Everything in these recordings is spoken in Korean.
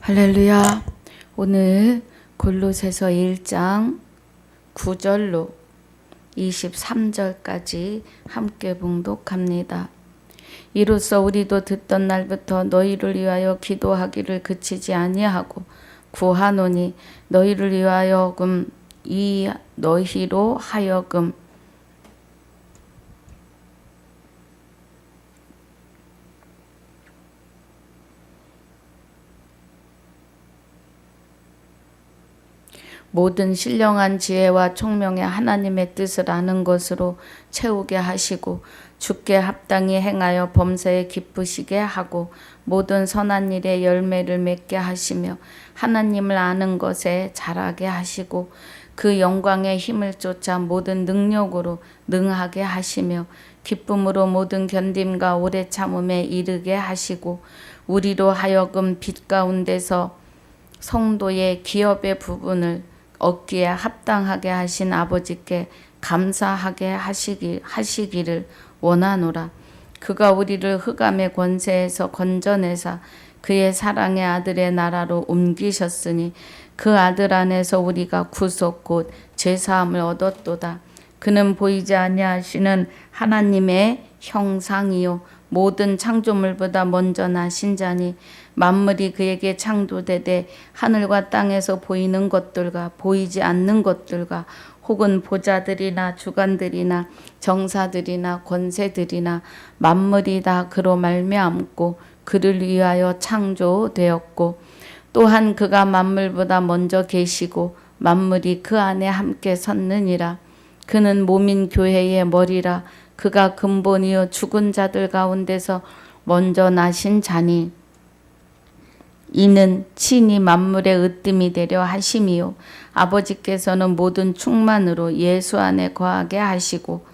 할렐루야. 오늘 골로새서 1장 9절로 23절까지 함께 봉독합니다. 이로써 우리도 듣던 날부터 너희를 위하여 기도하기를 그치지 아니하고 구하노니 너희로 하여금 모든 신령한 지혜와 총명의 하나님의 뜻을 아는 것으로 채우게 하시고 주께 합당히 행하여 범사에 기쁘시게 하고 모든 선한 일에 열매를 맺게 하시며 하나님을 아는 것에 자라게 하시고 그 영광의 힘을 쫓아 모든 능력으로 능하게 하시며 기쁨으로 모든 견딤과 오래 참음에 이르게 하시고 우리로 하여금 빛 가운데서 성도의 기업의 부분을 얻기에 합당하게 하신 아버지께 감사하게 하시기를 원하노라. 그가 우리를 흑암의 권세에서 건져내사 그의 사랑의 아들의 나라로 옮기셨으니 그 아들 안에서 우리가 구속 곧 죄사함을 얻었도다. 그는 보이지 아니하시는 하나님의 형상이요 모든 창조물보다 먼저 나신 자니 만물이 그에게 창조되되 하늘과 땅에서 보이는 것들과 보이지 않는 것들과 혹은 보좌들이나 주관들이나 정사들이나 권세들이나 만물이 다 그로 말미암고 그를 위하여 창조되었고 또한 그가 만물보다 먼저 계시고 만물이 그 안에 함께 섰느니라. 그는 몸인 교회의 머리라. 그가 근본이요 죽은 자들 가운데서 먼저 나신 자니 이는 친히 만물의 으뜸이 되려 하심이요 아버지께서는 모든 충만으로 예수 안에 거하게 하시고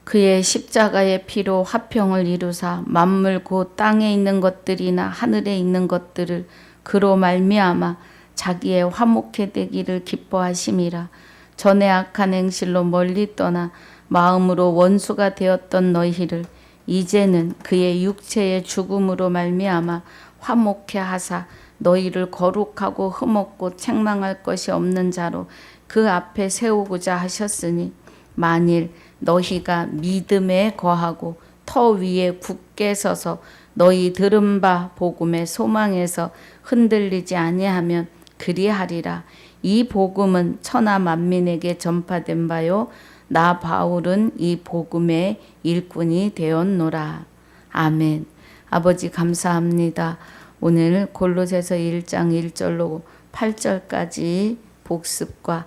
그의 십자가의 피로 화평을 이루사 만물 곧 땅에 있는 것들이나 하늘에 있는 것들을 그로 말미암아 자기의 화목해 되기를 기뻐하심이라. 전에 악한 행실로 멀리 떠나 마음으로 원수가 되었던 너희를 이제는 그의 육체의 죽음으로 말미암아 화목해 하사 너희를 거룩하고 흠없고 책망할 것이 없는 자로 그 앞에 세우고자 하셨으니 만일 너희가 믿음에 거하고 터 위에 굳게 서서 너희 들은 바 복음의 소망에서 흔들리지 아니하면 그리하리라. 이 복음은 천하 만민에게 전파된 바요 나 바울은 이 복음의 일꾼이 되었노라. 아멘. 아버지 감사합니다. 오늘 골로새서 1장 1절로 8절까지 복습과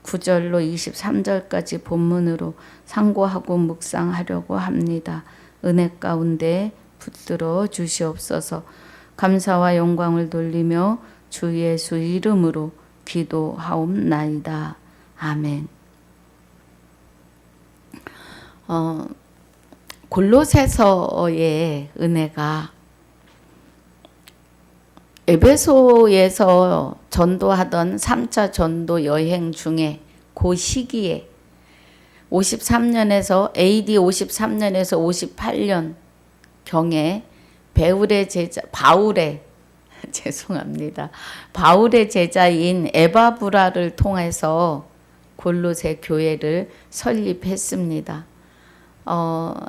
9절로 23절까지 본문으로 상고하고 묵상하려고 합니다. 은혜 가운데 붙들어 주시옵소서. 감사와 영광을 돌리며 주 예수 이름으로 기도하옵나이다. 아멘. 골로새서의 은혜가 에베소에서 전도하던 3차 전도 여행 중에 그 시기에 53년에서 AD 53년에서 58년 경에 바울의 제자인 에바브라를 통해서 골로새 교회를 설립했습니다.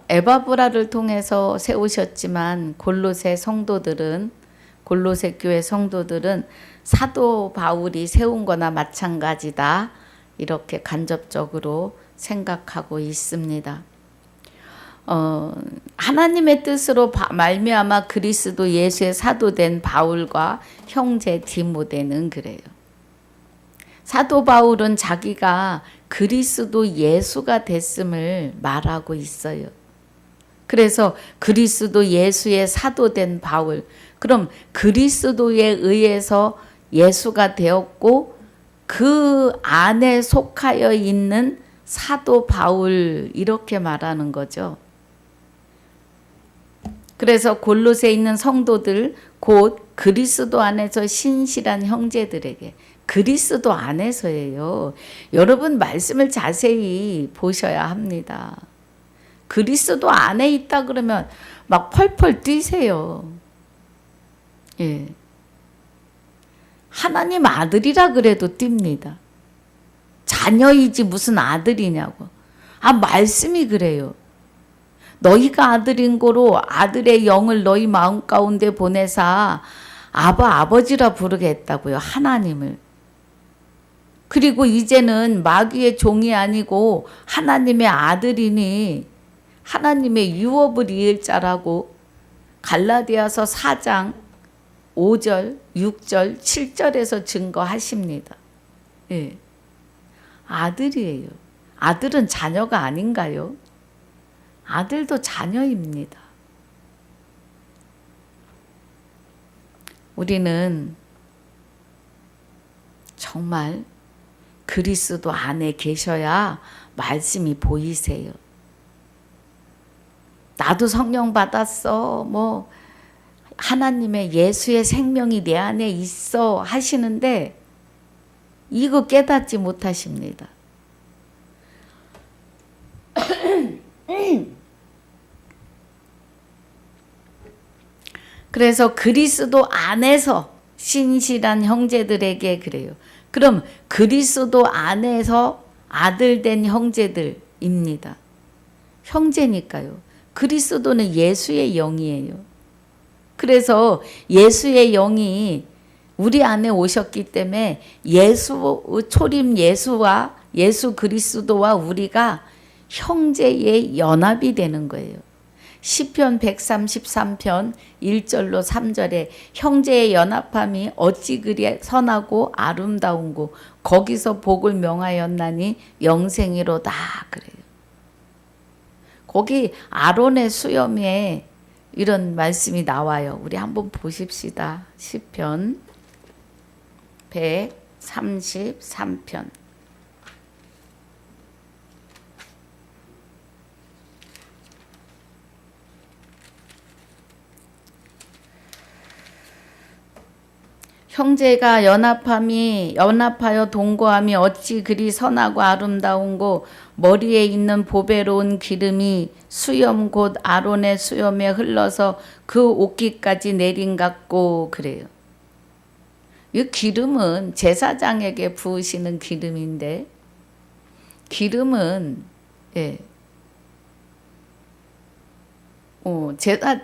에바브라를 통해서 세우셨지만 골로새 교회 성도들은 사도 바울이 세운 거나 마찬가지다. 이렇게 간접적으로 생각하고 있습니다. 하나님의 뜻으로 말미암아 그리스도 예수의 사도된 바울과 형제 디모데는 그래요. 사도 바울은 자기가 그리스도 예수가 됐음을 말하고 있어요. 그래서 그리스도 예수의 사도된 바울, 그럼 그리스도에 의해서 예수가 되었고 그 안에 속하여 있는 사도 바울 이렇게 말하는 거죠. 그래서 골로새에 있는 성도들 곧 그리스도 안에서 신실한 형제들에게 그리스도 안에서예요. 여러분 말씀을 자세히 보셔야 합니다. 그리스도 안에 있다 그러면 막 펄펄 뛰세요. 예. 하나님 아들이라 그래도 띱니다. 자녀이지 무슨 아들이냐고. 말씀이 그래요. 너희가 아들인 거로 아들의 영을 너희 마음 가운데 보내사 아버지라 부르겠다고요. 하나님을. 그리고 이제는 마귀의 종이 아니고 하나님의 아들이니 하나님의 유업을 이을 자라고 갈라디아서 4장 5절, 6절, 7절에서 증거하십니다. 예. 아들이에요. 아들은 자녀가 아닌가요? 아들도 자녀입니다. 우리는 정말 그리스도 안에 계셔야 말씀이 보이세요. 나도 성령 받았어. 하나님의 예수의 생명이 내 안에 있어 하시는데 이거 깨닫지 못하십니다. 그래서 그리스도 안에서 신실한 형제들에게 그래요. 그럼 그리스도 안에서 아들 된 형제들입니다. 형제니까요. 그리스도는 예수의 영이에요. 그래서 예수의 영이 우리 안에 오셨기 때문에 초림 예수와 예수 그리스도와 우리가 형제의 연합이 되는 거예요. 시편 133편 1절로 3절에 형제의 연합함이 어찌 그리 선하고 아름다운고 거기서 복을 명하였나니 영생이로다 그래요. 거기 아론의 수염에 이런 말씀이 나와요. 우리 한번 보십시다. 시편 133편 형제가 연합하여 동거함이 어찌 그리 선하고 아름다운고 머리에 있는 보배로운 기름이 수염 곧 아론의 수염에 흘러서 그 옷깃까지 내린 같고 그래요. 이 기름은 제사장에게 부으시는 기름인데 기름은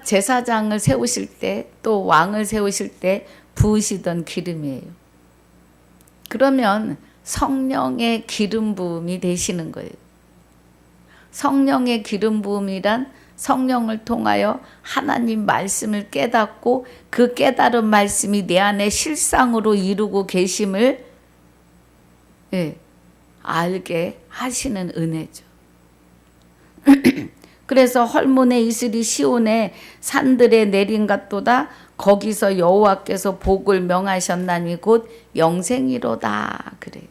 제사장을 세우실 때 또 왕을 세우실 때 부으시던 기름이에요. 그러면 성령의 기름 부음이 되시는 거예요. 성령의 기름 부음이란 성령을 통하여 하나님 말씀을 깨닫고 그 깨달은 말씀이 내 안에 실상으로 이루고 계심을 알게 하시는 은혜죠. 그래서 헐몬의 이슬이 시온의 산들에 내린 같도다. 거기서 여호와께서 복을 명하셨나니 곧 영생이로다 그래요.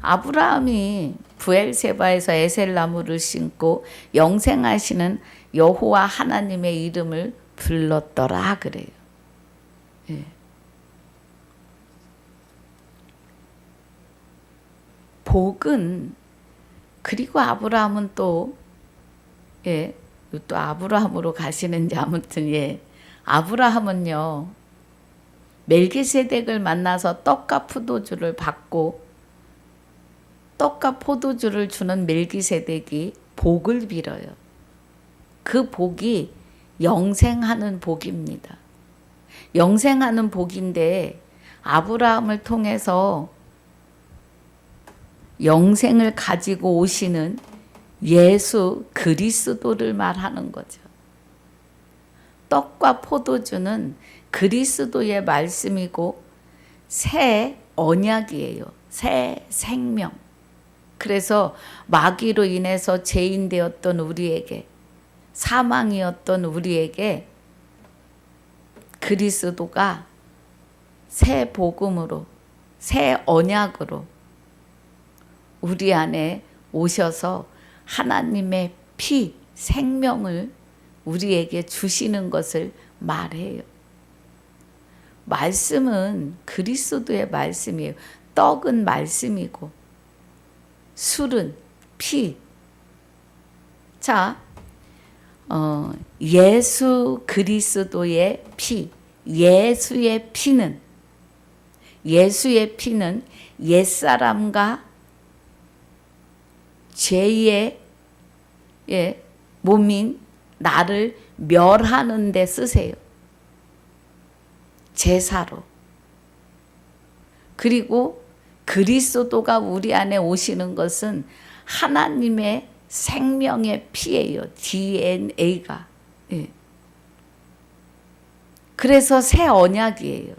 아브라함이 브엘세바에서 에셀나무를 심고 영생하시는 여호와 하나님의 이름을 불렀더라 그래요. 복은 그리고 아브라함은 또 아브라함으로 가시는지 아무튼 아브라함은요 멜기세덱을 만나서 떡과 포도주를 받고 떡과 포도주를 주는 멜기세덱이 복을 빌어요. 그 복이 영생하는 복입니다. 영생하는 복인데 아브라함을 통해서 영생을 가지고 오시는 예수 그리스도를 말하는 거죠. 떡과 포도주는 그리스도의 말씀이고 새 언약이에요. 새 생명. 그래서 마귀로 인해서 죄인 되었던 우리에게 사망이었던 우리에게 그리스도가 새 복음으로 새 언약으로 우리 안에 오셔서 하나님의 피, 생명을 우리에게 주시는 것을 말해요. 말씀은 그리스도의 말씀이에요. 떡은 말씀이고 술은 피. 자, 예수 그리스도의 피. 예수의 피는 옛사람과 죄의 몸인 나를 멸하는 데 쓰세요. 제사로. 그리고 그리스도가 우리 안에 오시는 것은 하나님의 생명의 피예요. DNA가. 예. 그래서 새 언약이에요.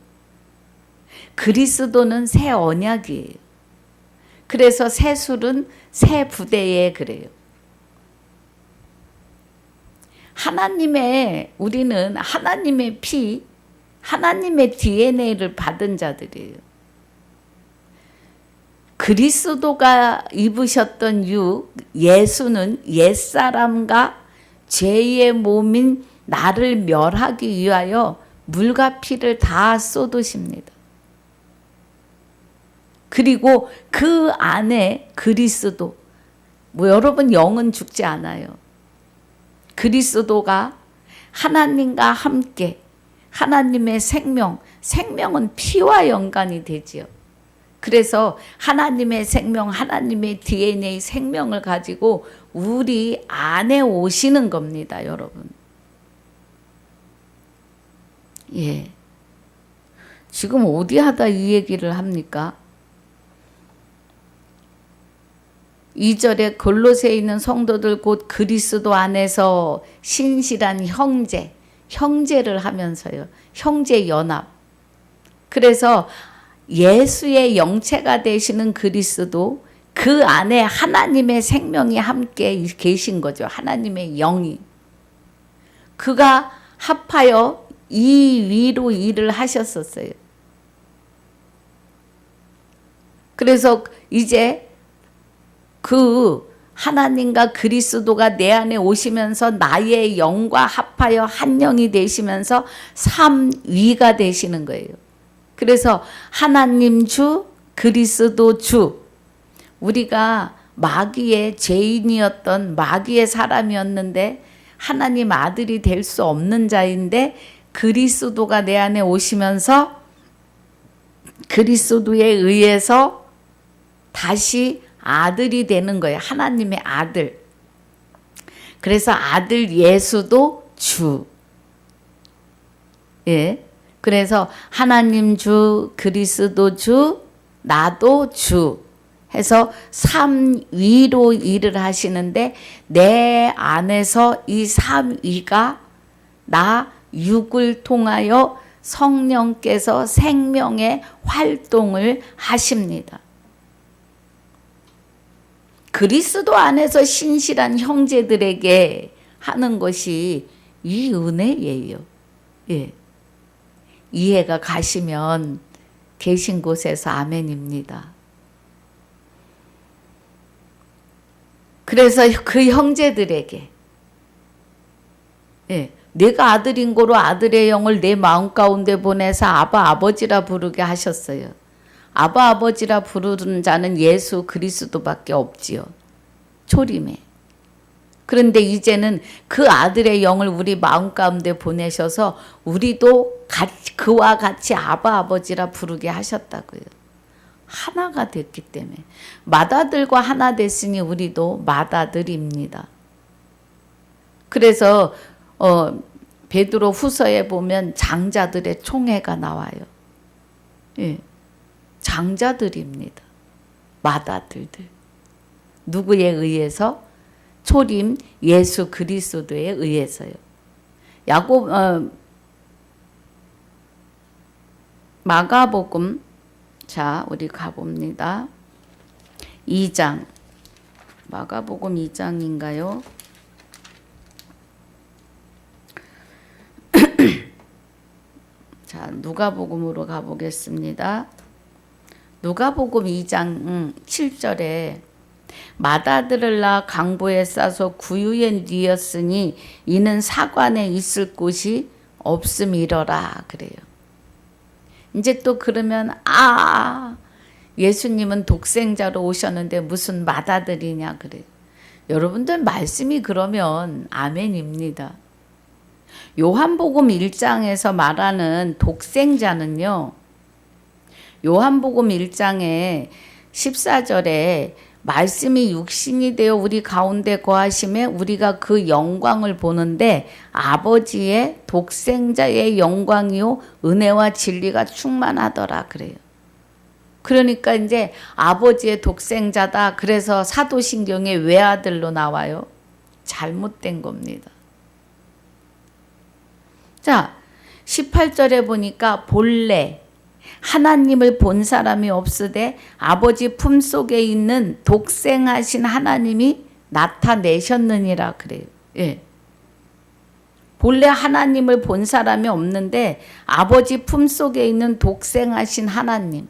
그리스도는 새 언약이에요. 그래서 새 술은 새 부대에 그래요. 우리는 하나님의 피, 하나님의 DNA를 받은 자들이에요. 그리스도가 입으셨던 예수는 옛사람과 죄의 몸인 나를 멸하기 위하여 물과 피를 다 쏟으십니다. 그리고 그 안에 그리스도, 여러분 영은 죽지 않아요. 그리스도가 하나님과 함께 하나님의 생명은 피와 연관이 되지요. 그래서 하나님의 생명, 하나님의 DNA 생명을 가지고 우리 안에 오시는 겁니다, 여러분. 예. 지금 어디 하다 이 얘기를 합니까? 2절에 골로새에 있는 성도들 곧 그리스도 안에서 신실한 형제를 하면서요. 형제 연합. 그래서 예수의 영체가 되시는 그리스도, 그 안에 하나님의 생명이 함께 계신 거죠. 하나님의 영이. 그가 합하여 이 위로 일을 하셨었어요. 그래서 이제 그 하나님과 그리스도가 내 안에 오시면서 나의 영과 합하여 한 영이 되시면서 삼위가 되시는 거예요. 그래서 하나님 주, 그리스도 주. 우리가 마귀의 죄인이었던 마귀의 사람이었는데 하나님 아들이 될 수 없는 자인데 그리스도가 내 안에 오시면서 그리스도에 의해서 다시 아들이 되는 거예요. 하나님의 아들. 그래서 아들 예수도 주. 예. 그래서 하나님 주, 그리스도 주, 나도 주 해서 삼위로 일을 하시는데 내 안에서 이 삼위가 나 육을 통하여 성령께서 생명의 활동을 하십니다. 그리스도 안에서 신실한 형제들에게 하는 것이 이 은혜예요. 예. 이해가 가시면 계신 곳에서 아멘입니다. 그래서 그 형제들에게 내가 아들인 고로 아들의 영을 내 마음 가운데 보내서 아바 아버지라 부르게 하셨어요. 아바 아버지라 부르는 자는 예수 그리스도밖에 없지요. 초림에. 그런데 이제는 그 아들의 영을 우리 마음 가운데 보내셔서 우리도 그와 같이 아바 아버지라 부르게 하셨다고요. 하나가 됐기 때문에. 맏아들과 하나 됐으니 우리도 맏아들입니다. 그래서 베드로 후서에 보면 장자들의 총회가 나와요. 예. 장자들입니다. 맏아들들. 누구에 의해서? 초림 예수 그리스도에 의해서요. 마가복음, 자 우리 가봅니다. 2장, 마가복음 2장인가요? 자, 누가복음으로 가보겠습니다. 누가복음 2장 7절에 맏아들을 낳아 강보에 싸서 구유에 뉘었으니 이는 사관에 있을 곳이 없음이러라 그래요. 이제 또 그러면 예수님은 독생자로 오셨는데 무슨 맏아들이냐 그래요. 여러분들 말씀이 그러면 아멘입니다. 요한복음 1장에서 말하는 독생자는요, 요한복음 1장에 14절에 말씀이 육신이 되어 우리 가운데 거하심에 우리가 그 영광을 보는데 아버지의 독생자의 영광이요 은혜와 진리가 충만하더라 그래요. 그러니까 이제 아버지의 독생자다. 그래서 사도신경에 외아들로 나와요. 잘못된 겁니다. 자, 18절에 보니까 본래 하나님을 본 사람이 없으되 아버지 품속에 있는 독생하신 하나님이 나타내셨느니라 그래요. 예. 본래 하나님을 본 사람이 없는데 아버지 품속에 있는 독생하신 하나님.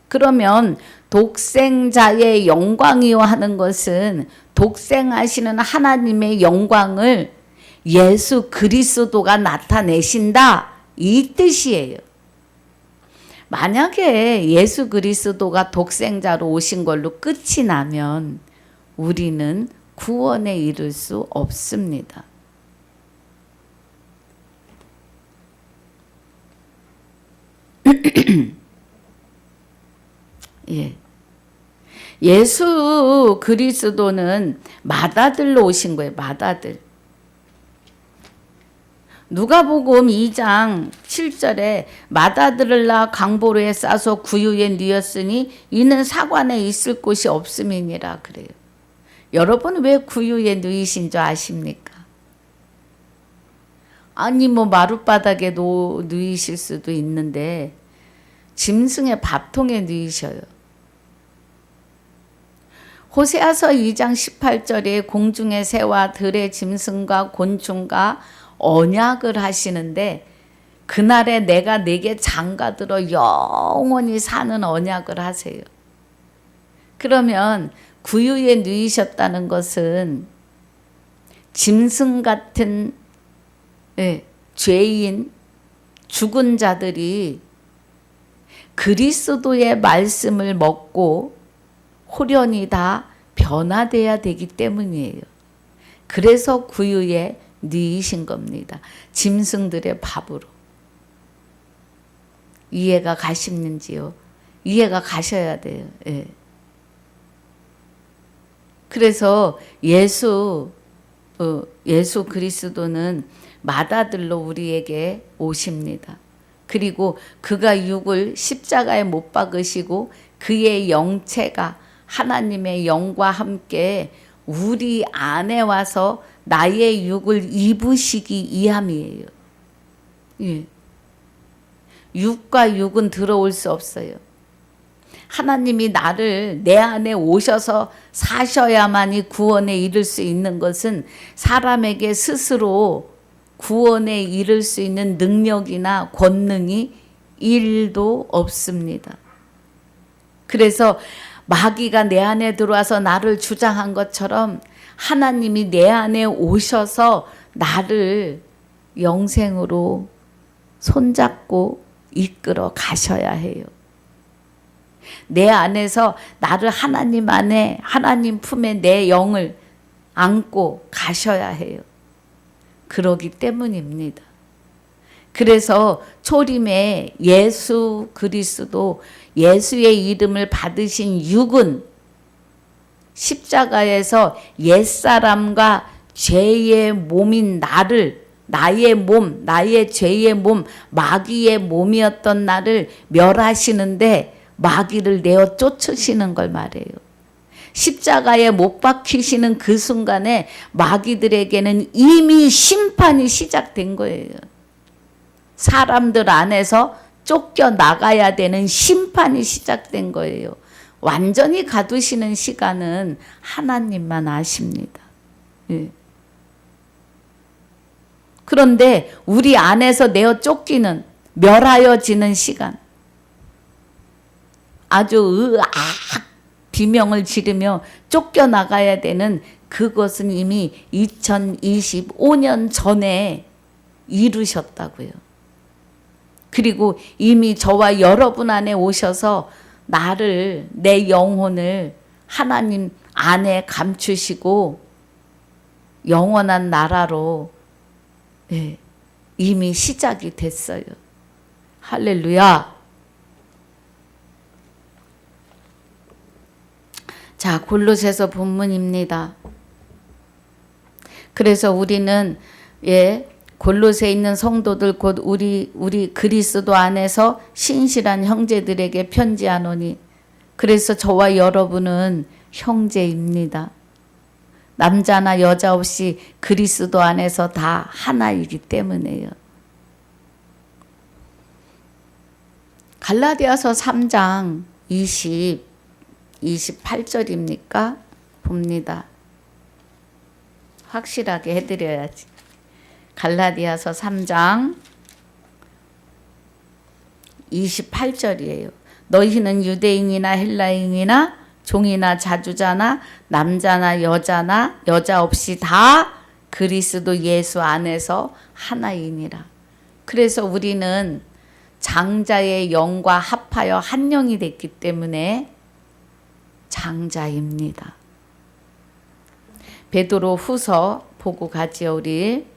그러면 독생자의 영광이요 하는 것은 독생하시는 하나님의 영광을 예수 그리스도가 나타내신다 이 뜻이에요. 만약에 예수 그리스도가 독생자로 오신 걸로 끝이 나면 우리는 구원에 이를 수 없습니다. 예. 예수 그리스도는 맏아들로 오신 거예요. 맏아들. 누가복음 2장 7절에 맏아들을 낳아 강보로에 싸서 구유에 뉘었으니 이는 사관에 있을 곳이 없음이니라 그래요. 여러분 왜 구유에 누이신 줄 아십니까? 아니 뭐 마룻바닥에 누이실 수도 있는데 짐승의 밥통에 누이셔요. 호세아서 2장 18절에 공중의 새와 들의 짐승과 곤충과 언약을 하시는데 그날에 내가 네게 장가들어 영원히 사는 언약을 하세요. 그러면 구유에 누이셨다는 것은 짐승 같은 죄인 죽은 자들이 그리스도의 말씀을 먹고 홀연히 다 변화돼야 되기 때문이에요. 그래서 구유에 누이신 겁니다. 짐승들의 밥으로. 이해가 가시는지요? 이해가 가셔야 돼요. 예. 그래서 예수 그리스도는 맏아들로 우리에게 오십니다. 그리고 그가 육을 십자가에 못 박으시고 그의 영체가 하나님의 영과 함께 우리 안에 와서 나의 육을 입으시기 이함이에요. 예. 육과 육은 들어올 수 없어요. 하나님이 나를 내 안에 오셔서 사셔야만이 구원에 이를 수 있는 것은 사람에게 스스로 구원에 이를 수 있는 능력이나 권능이 1도 없습니다. 그래서 마귀가 내 안에 들어와서 나를 주장한 것처럼 하나님이 내 안에 오셔서 나를 영생으로 손잡고 이끌어 가셔야 해요. 내 안에서 나를 하나님 안에 하나님 품에 내 영을 안고 가셔야 해요. 그러기 때문입니다. 그래서 초림에 예수 그리스도 예수의 이름을 받으신 육은 십자가에서 옛사람과 죄의 몸인 나의 몸, 나의 죄의 몸, 마귀의 몸이었던 나를 멸하시는데 마귀를 내어 쫓으시는 걸 말해요. 십자가에 못 박히시는 그 순간에 마귀들에게는 이미 심판이 시작된 거예요. 사람들 안에서 쫓겨나가야 되는 심판이 시작된 거예요. 완전히 가두시는 시간은 하나님만 아십니다. 예. 그런데 우리 안에서 내어 쫓기는 멸하여지는 시간, 아주 비명을 지르며 쫓겨나가야 되는 그것은 이미 2025년 전에 이루셨다고요. 그리고 이미 저와 여러분 안에 오셔서 나를, 내 영혼을 하나님 안에 감추시고 영원한 나라로 이미 시작이 됐어요. 할렐루야. 자, 골로새서 본문입니다. 그래서 우리는 골로새에 있는 성도들 곧 우리 그리스도 안에서 신실한 형제들에게 편지하노니, 그래서 저와 여러분은 형제입니다. 남자나 여자 없이 그리스도 안에서 다 하나이기 때문에요. 갈라디아서 3장 28절입니까? 봅니다. 확실하게 해드려야지. 갈라디아서 3장 28절이에요. 너희는 유대인이나 헬라인이나 종이나 자주자나 남자나 여자 없이 다 그리스도 예수 안에서 하나이니라. 그래서 우리는 장자의 영과 합하여 한 영이 됐기 때문에 장자입니다. 베드로 후서 보고 가지요, 우리.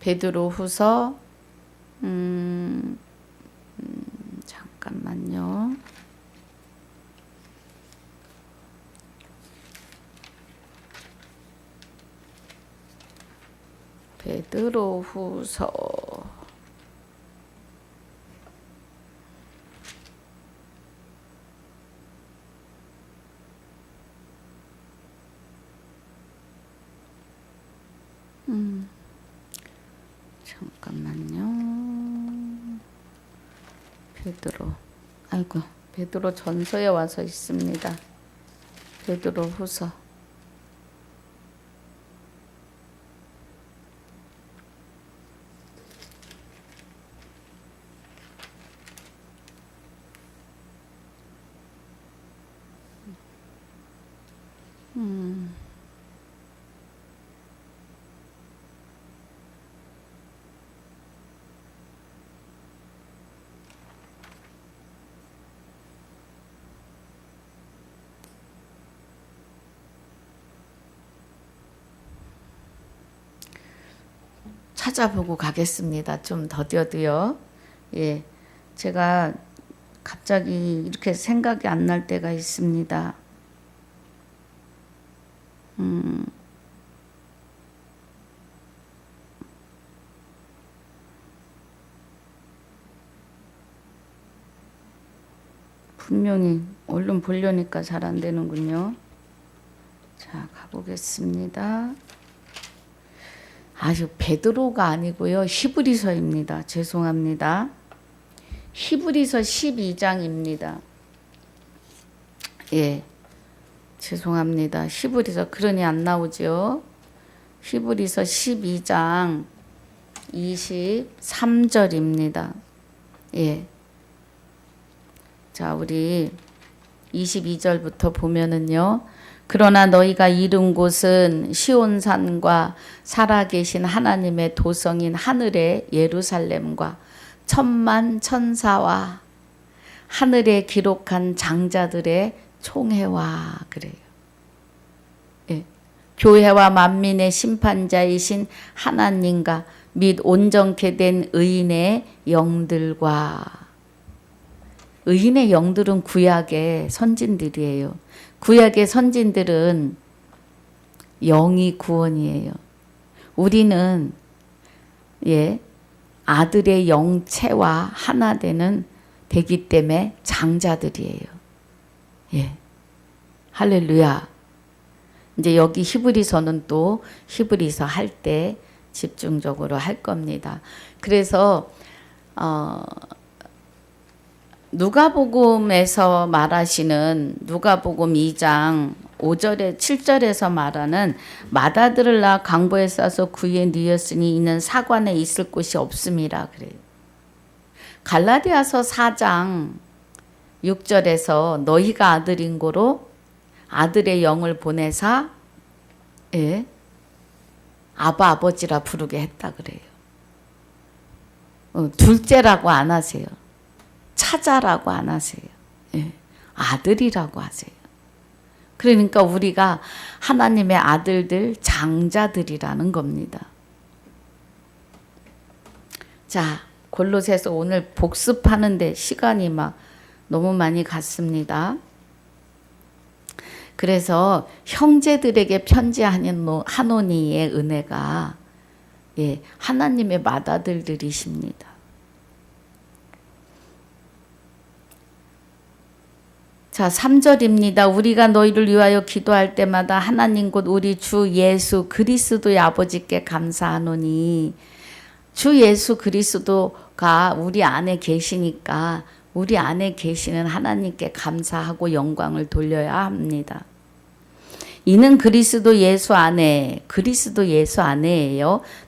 베드로 후서 잠깐만요. 베드로 후서 잠깐만요. 베드로 전서에 와서 있습니다. 베드로 후서 찾아보고 가겠습니다. 좀 더뎌도요. 제가 갑자기 이렇게 생각이 안 날 때가 있습니다. 분명히 얼른 보려니까 잘 안 되는군요. 자, 가보겠습니다. 베드로가 아니고요. 히브리서입니다. 죄송합니다. 히브리서 12장입니다. 죄송합니다. 히브리서 그러니 안 나오죠. 히브리서 12장 23절입니다. 자, 우리 22절부터 보면은요. 그러나 너희가 이른 곳은 시온산과 살아계신 하나님의 도성인 하늘의 예루살렘과 천만 천사와 하늘에 기록한 장자들의 총회와 그래요. 교회와 만민의 심판자이신 하나님과 및 온전케 된 의인의 영들과. 의인의 영들은 구약의 선진들이에요. 구약의 선진들은 영이 구원이에요. 우리는 아들의 영체와 하나 되기 때문에 장자들이에요. 할렐루야. 이제 여기 히브리서는 또 히브리서 할 때 집중적으로 할 겁니다. 그래서 누가복음에서 말하시는 누가복음 2장 5절에 7절에서 말하는 맏아들을 낳아 강보에 싸서 구유에 누였으니 이는 사관에 있을 곳이 없음이라 그래요. 갈라디아서 4장 6절에서 너희가 아들인 고로 아들의 영을 보내사 아바 아버지라 부르게 했다 그래요. 둘째라고 안 하세요. 차자라고 안 하세요. 아들이라고 하세요. 그러니까 우리가 하나님의 아들들, 장자들이라는 겁니다. 자, 골로새서 오늘 복습하는데 시간이 막 너무 많이 갔습니다. 그래서 형제들에게 편지하는 하노니의 은혜가 하나님의 맏아들들이십니다. 자, 3절입니다. 우리가 너희를 위하여 기도할 때마다 하나님 곧 우리 주 예수 그리스도의 아버지께 감사하노니, 주 예수 그리스도가 우리 안에 계시니까 우리 안에 계시는 하나님께 감사하고 영광을 돌려야 합니다. 이는 그리스도 예수 안에예요.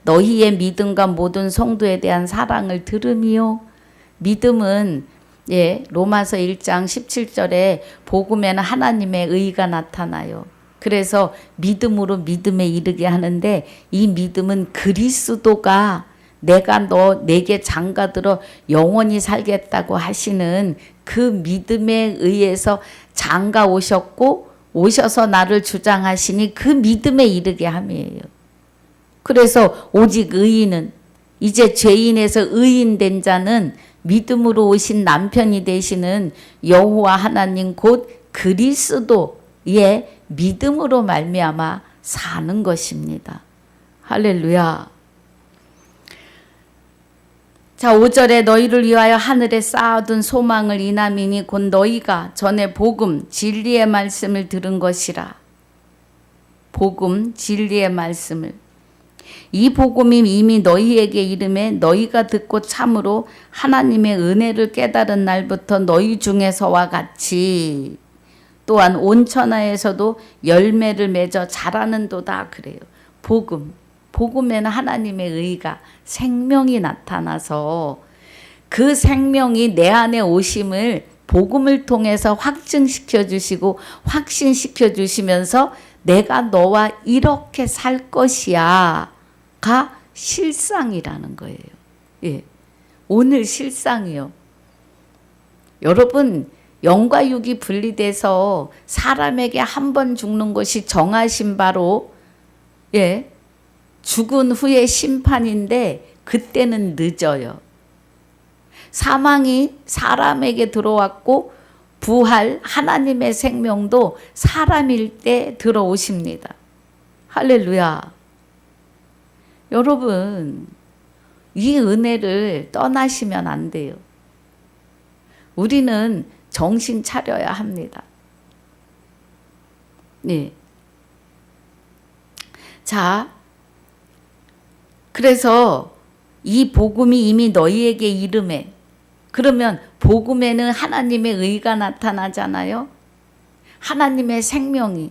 너희의 믿음과 모든 성도에 대한 사랑을 들음이요. 믿음은 로마서 1장 17절에 복음에는 하나님의 의가 나타나요. 그래서 믿음으로 믿음에 이르게 하는데, 이 믿음은 그리스도가 내가 내게 장가들어 영원히 살겠다고 하시는 그 믿음에 의해서 장가 오셔서 나를 주장하시니 그 믿음에 이르게 함이에요. 그래서 오직 의인은, 이제 죄인에서 의인된 자는 믿음으로 오신 남편이 되시는 여호와 하나님 곧 그리스도의 믿음으로 말미암아 사는 것입니다. 할렐루야. 자, 5절에 너희를 위하여 하늘에 쌓아둔 소망을 인함이니 곧 너희가 전에 복음 진리의 말씀을 들은 것이라. 복음 진리의 말씀을, 이 복음이 이미 너희에게 이름에 너희가 듣고 참으로 하나님의 은혜를 깨달은 날부터 너희 중에서와 같이 또한 온 천하에서도 열매를 맺어 자라는도다. 그래요. 복음에는 하나님의 의가, 생명이 나타나서 그 생명이 내 안에 오심을 복음을 통해서 확증시켜 주시고 확신시켜 주시면서 내가 너와 이렇게 살 것이야 가 실상이라는 거예요. 오늘 실상이요. 여러분, 영과 육이 분리돼서 사람에게 한 번 죽는 것이 정하신 바로 죽은 후의 심판인데 그때는 늦어요. 사망이 사람에게 들어왔고 부활 하나님의 생명도 사람일 때 들어오십니다. 할렐루야. 여러분, 이 은혜를 떠나시면 안 돼요. 우리는 정신 차려야 합니다. 자, 그래서 이 복음이 이미 너희에게 이름에, 그러면 복음에는 하나님의 의가 나타나잖아요. 하나님의 생명이.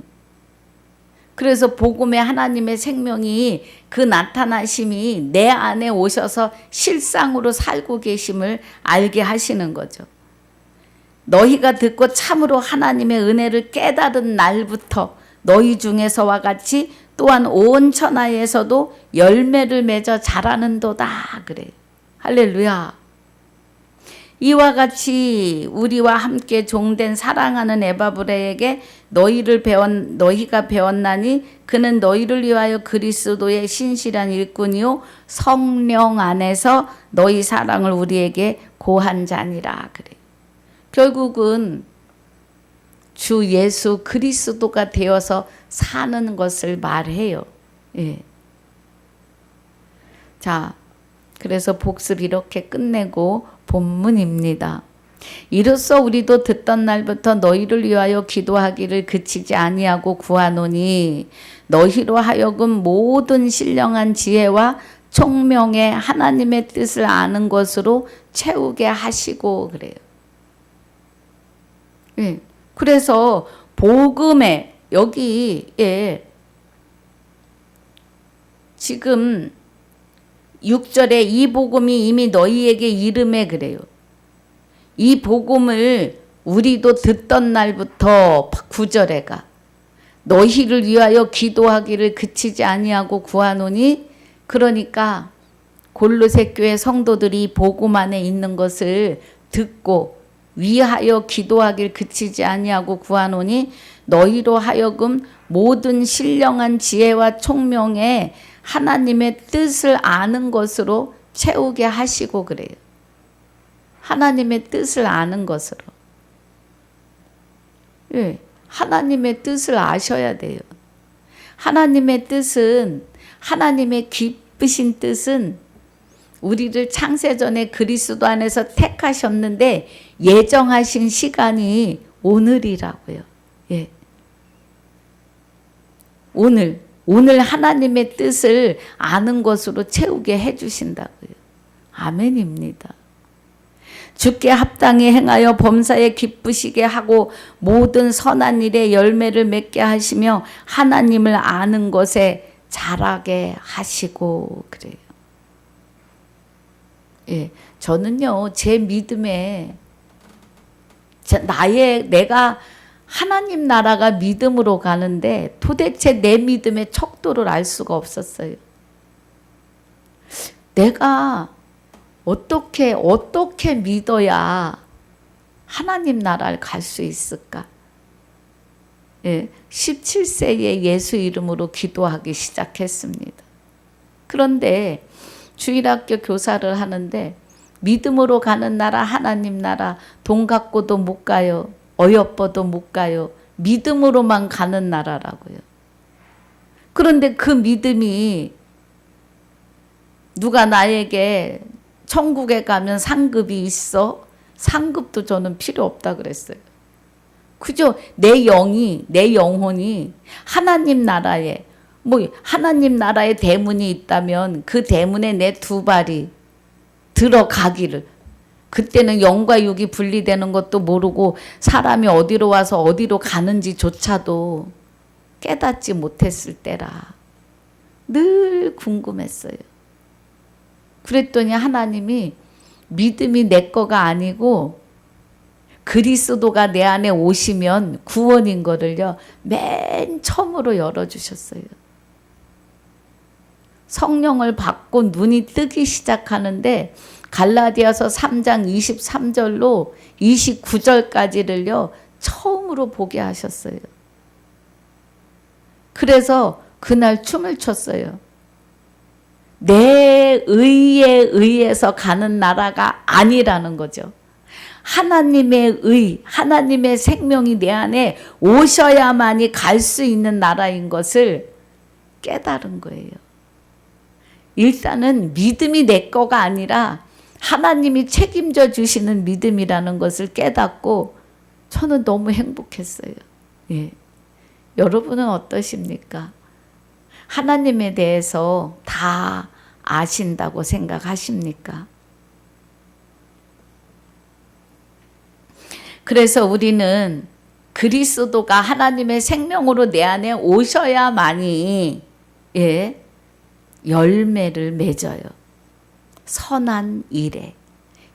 그래서 복음에 하나님의 생명이, 그 나타나심이 내 안에 오셔서 실상으로 살고 계심을 알게 하시는 거죠. 너희가 듣고 참으로 하나님의 은혜를 깨달은 날부터 너희 중에서와 같이 또한 온 천하에서도 열매를 맺어 자라는도다. 그래요. 할렐루야. 이와 같이 우리와 함께 종된 사랑하는 에바브레에게 너희가 배웠나니 그는 너희를 위하여 그리스도의 신실한 일꾼이요 성령 안에서 너희 사랑을 우리에게 고한 자니라. 그래. 결국은 주 예수 그리스도가 되어서 사는 것을 말해요. 자, 그래서 복습 이렇게 끝내고 본문입니다. 이로써 우리도 듣던 날부터 너희를 위하여 기도하기를 그치지 아니하고 구하노니 너희로 하여금 모든 신령한 지혜와 총명의 하나님의 뜻을 아는 것으로 채우게 하시고 그래요. 그래서 복음에 여기에 지금 6절에 이 복음이 이미 너희에게 이름에 그래요. 이 복음을 우리도 듣던 날부터 9절에가 너희를 위하여 기도하기를 그치지 아니하고 구하노니, 그러니까 골로새 교회 성도들이 복음 안에 있는 것을 듣고 위하여 기도하길 그치지 아니하고 구하노니 너희로 하여금 모든 신령한 지혜와 총명에 하나님의 뜻을 아는 것으로 채우게 하시고 그래요. 하나님의 뜻을 아는 것으로. 예, 하나님의 뜻을 아셔야 돼요. 하나님의 뜻은, 하나님의 기쁘신 뜻은 우리를 창세전에 그리스도 안에서 택하셨는데 예정하신 시간이 오늘이라고요. 예. 오늘 하나님의 뜻을 아는 것으로 채우게 해주신다고요. 아멘입니다. 주께 합당히 행하여 범사에 기쁘시게 하고 모든 선한 일에 열매를 맺게 하시며 하나님을 아는 것에 자라게 하시고 그래요. 예, 저는요 제 믿음에 내가 하나님 나라가 믿음으로 가는데 도대체 내 믿음의 척도를 알 수가 없었어요. 내가 어떻게 믿어야 하나님 나라를 갈 수 있을까? 예, 17세에 예수 이름으로 기도하기 시작했습니다. 그런데 주일학교 교사를 하는데 믿음으로 가는 나라 하나님 나라 돈 갖고도 못 가요. 어여뻐도 못 가요. 믿음으로만 가는 나라라고요. 그런데 그 믿음이 누가 나에게 천국에 가면 상급이 있어? 상급도 저는 필요 없다 그랬어요. 그저 내 영혼이 하나님 나라에 하나님 나라의 대문이 있다면 그 대문에 내 두 발이 들어가기를. 그때는 영과 육이 분리되는 것도 모르고 사람이 어디로 와서 어디로 가는지조차도 깨닫지 못했을 때라 늘 궁금했어요. 그랬더니 하나님이 믿음이 내 거가 아니고 그리스도가 내 안에 오시면 구원인 거를요 맨 처음으로 열어주셨어요. 성령을 받고 눈이 뜨기 시작하는데 갈라디아서 3장 23절로 29절까지를요 처음으로 보게 하셨어요. 그래서 그날 춤을 췄어요. 내 의에 의해서 가는 나라가 아니라는 거죠. 하나님의 의, 하나님의 생명이 내 안에 오셔야만이 갈 수 있는 나라인 것을 깨달은 거예요. 일단은 믿음이 내 거가 아니라 하나님이 책임져 주시는 믿음이라는 것을 깨닫고 저는 너무 행복했어요. 예. 여러분은 어떠십니까? 하나님에 대해서 다 아신다고 생각하십니까? 그래서 우리는 그리스도가 하나님의 생명으로 내 안에 오셔야만이 열매를 맺어요. 선한 일에.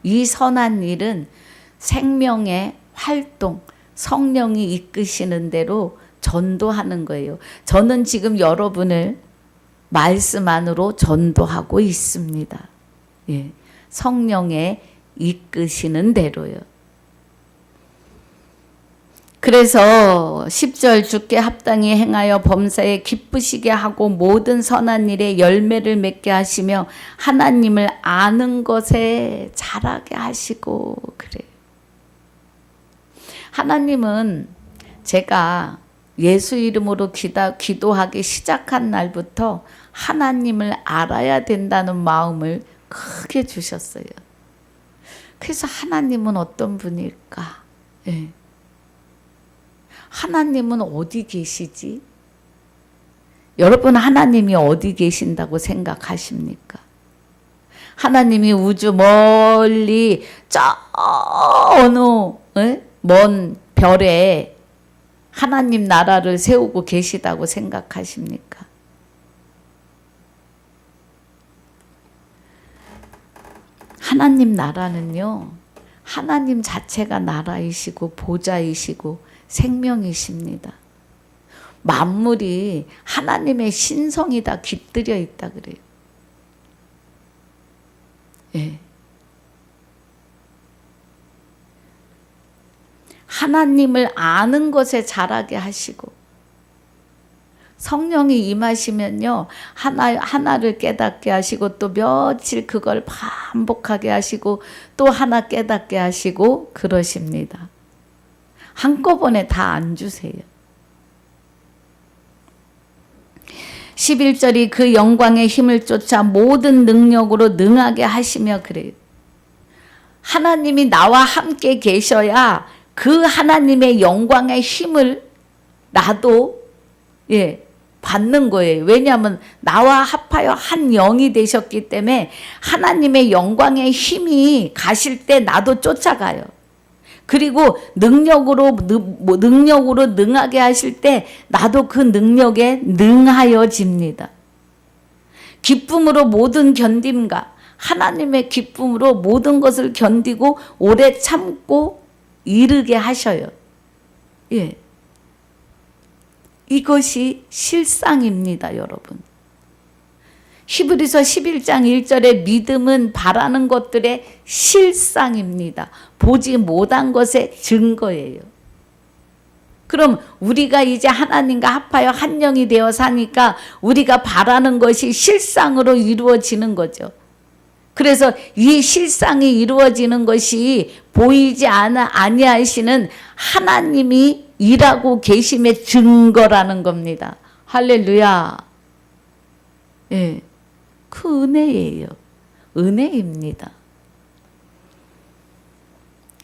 이 선한 일은 생명의 활동, 성령이 이끄시는 대로 전도하는 거예요. 저는 지금 여러분을 말씀 안으로 전도하고 있습니다. 예, 성령의 이끄시는 대로요. 그래서 10절 주께 합당히 행하여 범사에 기쁘시게 하고 모든 선한 일에 열매를 맺게 하시며 하나님을 아는 것에 자라게 하시고 그래요. 하나님은 제가 예수 이름으로 기도하기 시작한 날부터 하나님을 알아야 된다는 마음을 크게 주셨어요. 그래서 하나님은 어떤 분일까? 예. 하나님은 어디 계시지? 여러분 하나님이 어디 계신다고 생각하십니까? 하나님이 우주 멀리 저 어느 먼 별에 하나님 나라를 세우고 계시다고 생각하십니까? 하나님 나라는요, 하나님 자체가 나라이시고 보좌이시고 생명이십니다. 만물이 하나님의 신성이 다 깃들여 있다 그래요. 예. 하나님을 아는 것에 자라게 하시고, 성령이 임하시면요, 하나를 깨닫게 하시고, 또 며칠 그걸 반복하게 하시고, 또 하나 깨닫게 하시고 그러십니다. 한꺼번에 다 안 주세요. 11절이 그 영광의 힘을 쫓아 모든 능력으로 능하게 하시며 그래요. 하나님이 나와 함께 계셔야 그 하나님의 영광의 힘을 나도 받는 거예요. 왜냐하면 나와 합하여 한 영이 되셨기 때문에 하나님의 영광의 힘이 가실 때 나도 쫓아가요. 그리고 능력으로 능하게 하실 때 나도 그 능력에 능하여집니다. 기쁨으로 모든 견딤과 하나님의 기쁨으로 모든 것을 견디고 오래 참고 이르게 하셔요. 예. 이것이 실상입니다, 여러분. 히브리서 11장 1절에 믿음은 바라는 것들의 실상입니다. 보지 못한 것의 증거예요. 그럼 우리가 이제 하나님과 합하여 한 영이 되어 사니까 우리가 바라는 것이 실상으로 이루어지는 거죠. 그래서 이 실상이 이루어지는 것이 보이지 아니하시는 하나님이 일하고 계심의 증거라는 겁니다. 할렐루야. 예, 그 은혜예요. 은혜입니다.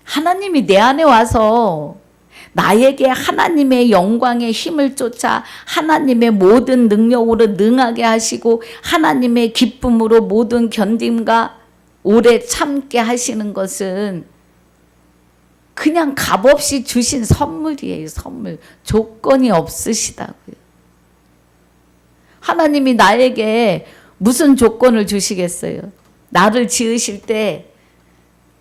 하나님이 내 안에 와서 나에게 하나님의 영광의 힘을 쫓아 하나님의 모든 능력으로 능하게 하시고 하나님의 기쁨으로 모든 견딤과 오래 참게 하시는 것은 그냥 값없이 주신 선물이에요. 선물. 조건이 없으시다고요. 하나님이 나에게 무슨 조건을 주시겠어요? 나를 지으실 때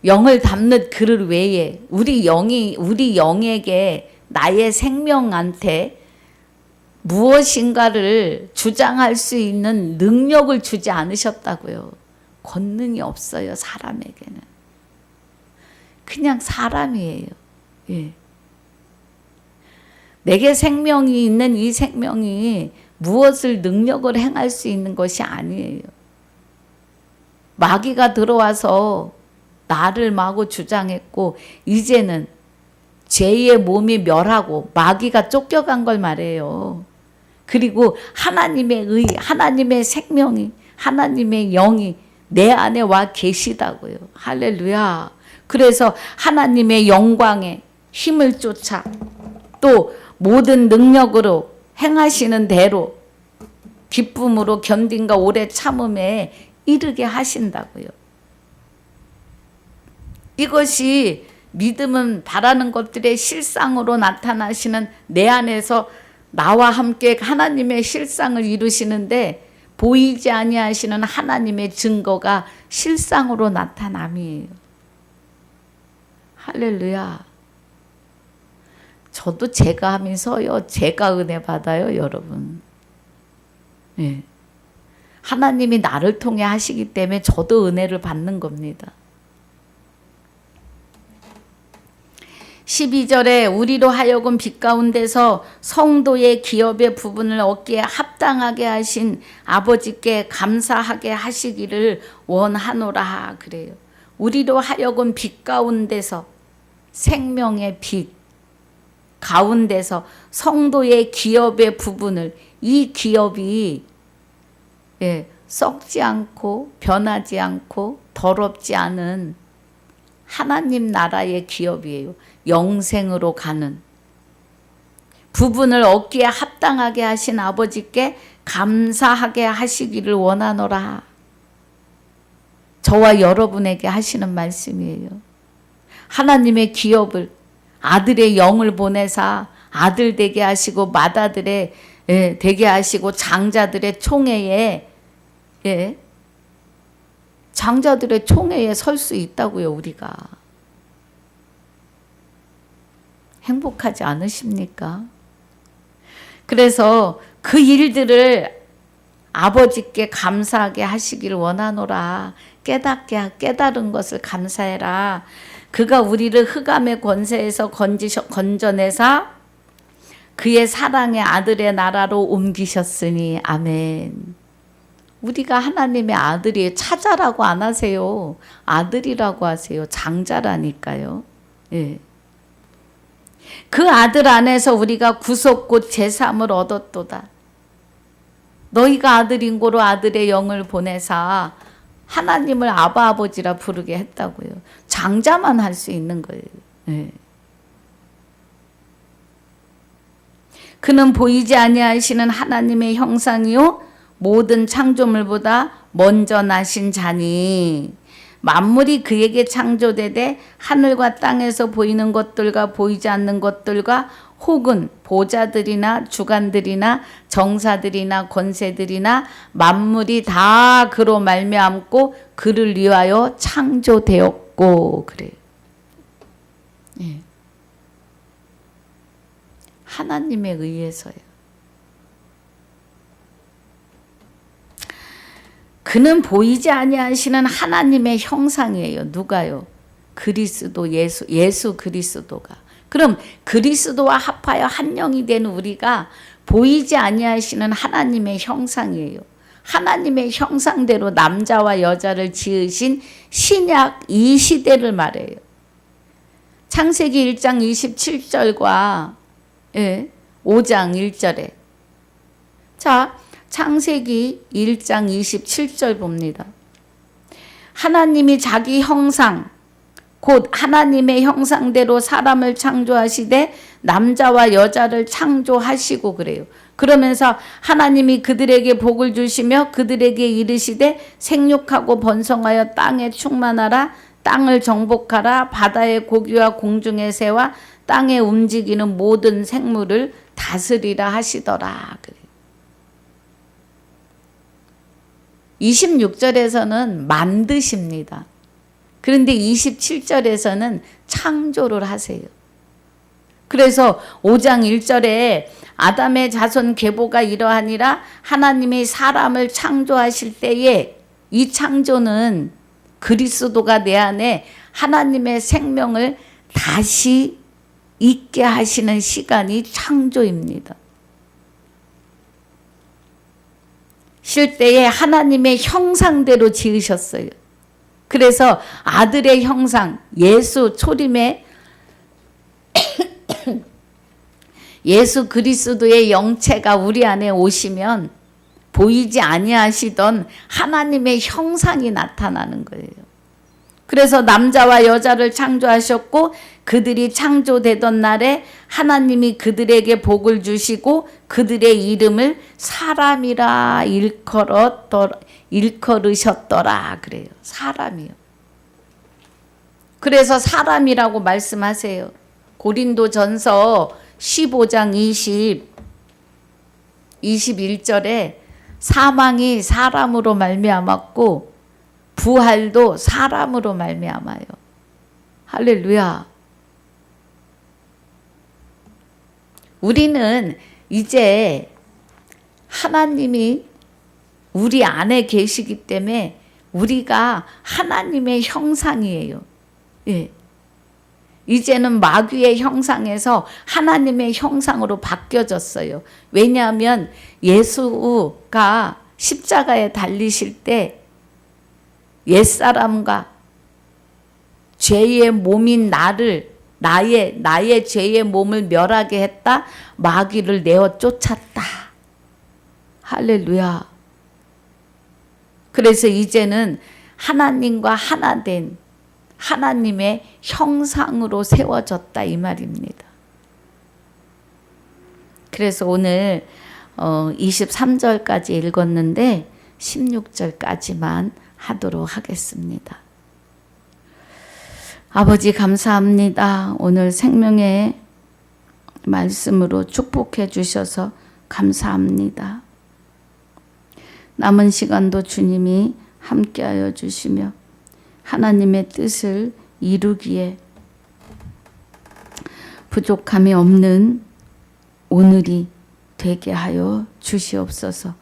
영을 담는 그릇 외에 우리 영에게 나의 생명한테 무엇인가를 주장할 수 있는 능력을 주지 않으셨다고요. 권능이 없어요, 사람에게는. 그냥 사람이에요. 예. 내게 생명이 있는 이 생명이 무엇을 능력을 행할 수 있는 것이 아니에요. 마귀가 들어와서 나를 마구 주장했고 이제는 죄의 몸이 멸하고 마귀가 쫓겨간 걸 말해요. 그리고 하나님의 하나님의 생명이, 하나님의 영이 내 안에 와 계시다고요. 할렐루야. 그래서 하나님의 영광에 힘을 쫓아 또 모든 능력으로 행하시는 대로 기쁨으로 견딘과 오래 참음에 이르게 하신다고요. 이것이 믿음은 바라는 것들의 실상으로 나타나시는 내 안에서 나와 함께 하나님의 실상을 이루시는데 보이지 아니하시는 하나님의 증거가 실상으로 나타남이에요. 할렐루야. 저도 제가 하면서요, 제가 은혜 받아요, 여러분. 네. 하나님이 나를 통해 하시기 때문에 저도 은혜를 받는 겁니다. 12절에 우리로 하여금 빛 가운데서 성도의 기업의 부분을 얻기에 합당하게 하신 아버지께 감사하게 하시기를 원하노라 그래요. 우리로 하여금 빛 가운데서 생명의 빛 가운데서 성도의 기업의 부분을, 이 기업이 썩지 않고 변하지 않고 더럽지 않은 하나님 나라의 기업이에요. 영생으로 가는 부분을 얻기에 합당하게 하신 아버지께 감사하게 하시기를 원하노라. 저와 여러분에게 하시는 말씀이에요. 하나님의 기업을, 아들의 영을 보내사 아들 되게 하시고 맏아들의 되게 하시고 장자들의 총회에 장자들의 총회에 설 수 있다고요. 우리가 행복하지 않으십니까? 그래서 그 일들을 아버지께 감사하게 하시길 원하노라. 깨달은 것을 감사해라. 그가 우리를 흑암의 권세에서 건져내사 그의 사랑의 아들의 나라로 옮기셨으니 아멘. 우리가 하나님의 아들이에요. 차자라고 안 하세요. 아들이라고 하세요. 장자라니까요. 예. 그 아들 안에서 우리가 구속 곧 제3을 얻었도다. 너희가 아들인 고로 아들의 영을 보내사 하나님을 아바 아버지라 부르게 했다고요. 장자만 할 수 있는 거예요. 예. 그는 보이지 아니하시는 하나님의 형상이요 모든 창조물보다 먼저 나신 자니 만물이 그에게 창조되되 하늘과 땅에서 보이는 것들과 보이지 않는 것들과 혹은 보좌들이나 주관들이나 정사들이나 권세들이나 만물이 다 그로 말미암고 그를 위하여 창조되었고 그래요. 예. 하나님에 의해서요. 그는 보이지 아니하시는 하나님의 형상이에요. 누가요? 그리스도 예수 그리스도가. 그럼 그리스도와 합하여 한 영이 된 우리가 보이지 아니하시는 하나님의 형상이에요. 하나님의 형상대로 남자와 여자를 지으신 신약 이 시대를 말해요. 창세기 1장 27절과 5장 1절에 자 창세기 1장 27절 봅니다. 하나님이 자기 형상 곧 하나님의 형상대로 사람을 창조하시되 남자와 여자를 창조하시고 그래요. 그러면서 하나님이 그들에게 복을 주시며 그들에게 이르시되 생육하고 번성하여 땅에 충만하라 땅을 정복하라 바다의 고기와 공중의 새와 땅에 움직이는 모든 생물을 다스리라 하시더라. 그래요. 26절에서는 만드십니다. 그런데 27절에서는 창조를 하세요. 그래서 5장 1절에 아담의 자손 계보가 이러하니라 하나님이 사람을 창조하실 때에 이 창조는 그리스도가 내 안에 하나님의 생명을 다시 있게 하시는 시간이 창조입니다. 실 때에 하나님의 형상대로 지으셨어요. 그래서 아들의 형상, 예수 초림에 예수 그리스도의 영체가 우리 안에 오시면 보이지 아니하시던 하나님의 형상이 나타나는 거예요. 그래서 남자와 여자를 창조하셨고 그들이 창조되던 날에 하나님이 그들에게 복을 주시고 그들의 이름을 사람이라 일컬으셨더라 그래요. 사람이요. 그래서 사람이라고 말씀하세요. 고린도전서 15장 21절에 사망이 사람으로 말미암았고 부활도 사람으로 말미암아요. 할렐루야. 우리는 이제 하나님이 우리 안에 계시기 때문에 우리가 하나님의 형상이에요. 예. 이제는 마귀의 형상에서 하나님의 형상으로 바뀌어졌어요. 왜냐하면 예수가 십자가에 달리실 때 옛사람과 죄의 몸인 나의 죄의 몸을 멸하게 했다. 마귀를 내어 쫓았다. 할렐루야. 그래서 이제는 하나님과 하나 된 하나님의 형상으로 세워졌다 이 말입니다. 그래서 오늘 23절까지 읽었는데 16절까지만 하도록 하겠습니다. 아버지 감사합니다. 오늘 생명의 말씀으로 축복해 주셔서 감사합니다. 남은 시간도 주님이 함께하여 주시며 하나님의 뜻을 이루기에 부족함이 없는 오늘이 되게 하여 주시옵소서.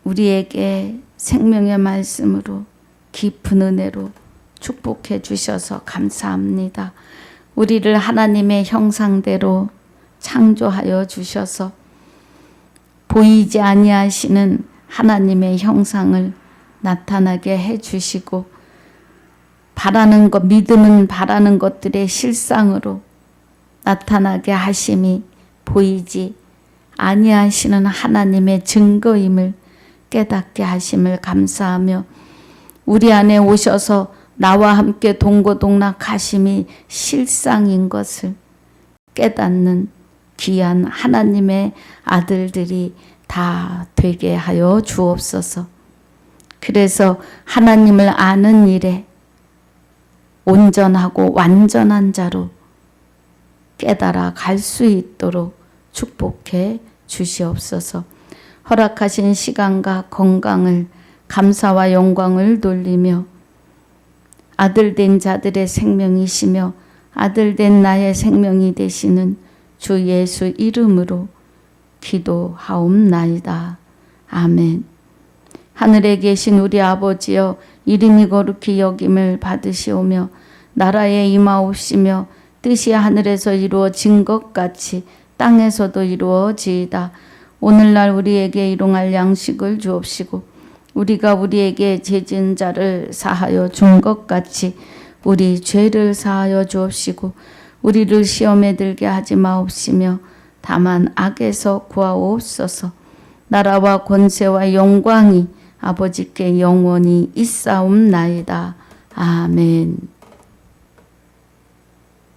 우리에게 생명의 말씀으로 깊은 은혜로 축복해 주셔서 감사합니다. 우리를 하나님의 형상대로 창조하여 주셔서 보이지 아니하시는 하나님의 형상을 나타나게 해 주시고 바라는 것, 믿음은 바라는 것들의 실상으로 나타나게 하심이 보이지 아니하시는 하나님의 증거임을 깨닫게 하심을 감사하며 우리 안에 오셔서 나와 함께 동고동락하심이 실상인 것을 깨닫는 귀한 하나님의 아들들이 다 되게 하여 주옵소서. 그래서 하나님을 아는 일에 온전하고 완전한 자로 깨달아 갈 수 있도록 축복해 주시옵소서. 허락하신 시간과 건강을 감사와 영광을 돌리며 아들된 자들의 생명이시며 아들된 나의 생명이 되시는 주 예수 이름으로 기도하옵나이다. 아멘. 하늘에 계신 우리 아버지여, 이름이 거룩히 여김을 받으시오며 나라에 임하옵시며 뜻이 하늘에서 이루어진 것 같이 땅에서도 이루어지이다. 오늘날 우리에게 일용할 양식을 주옵시고 우리가 우리에게 죄진 자를 사하여 준 것 같이 우리 죄를 사하여 주옵시고 우리를 시험에 들게 하지 마옵시며 다만 악에서 구하옵소서. 나라와 권세와 영광이 아버지께 영원히 있사옵나이다. 아멘.